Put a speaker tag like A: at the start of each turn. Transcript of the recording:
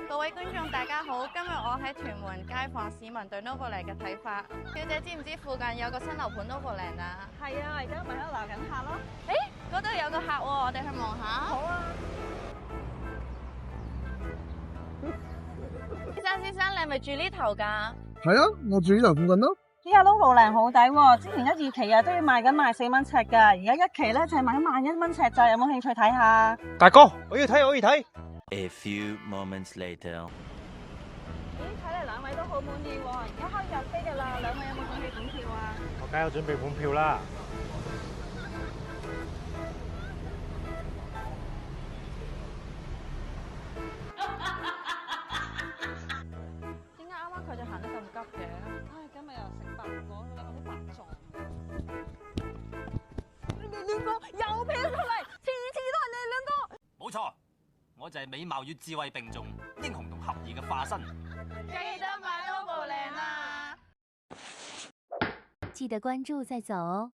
A: 各位觀眾大家好，今日我喺屯門街訪市民對 Novoland 嘅睇法。小姐知唔知附近有個新樓盤 Novoland 啊？
B: 係啊，我而家咪喺度鬧緊客咯。
A: 嗰度有個客喎，我哋去望下。
B: 好啊。
A: 先生，你係咪住呢頭㗎？
C: 係啊，我住呢度附近咯。
B: 依家 Novoland 好抵喎，之前一二期啊都要賣4蚊尺㗎，而家一期咧就係賣11000蚊尺咋，有冇興趣睇下？
D: 大哥，我要睇。
E: A few moments later。
B: 咦，睇嚟兩位都好滿意喎，而家可以入飛㗎啦，兩位有冇準備本票啊？
D: 我梗有準備本票啦。
A: 點解啱啱佢就行得咁急嘅？
B: 唉，今日又食白果，你好白撞嘅。你哋兩個又飄出嚟，次次都係你哋兩個。
F: 冇錯，我就係美貌與智慧並重、英雄同俠義嘅化身。
A: 記得買 Novoland 啊！
G: 記得關注再走哦。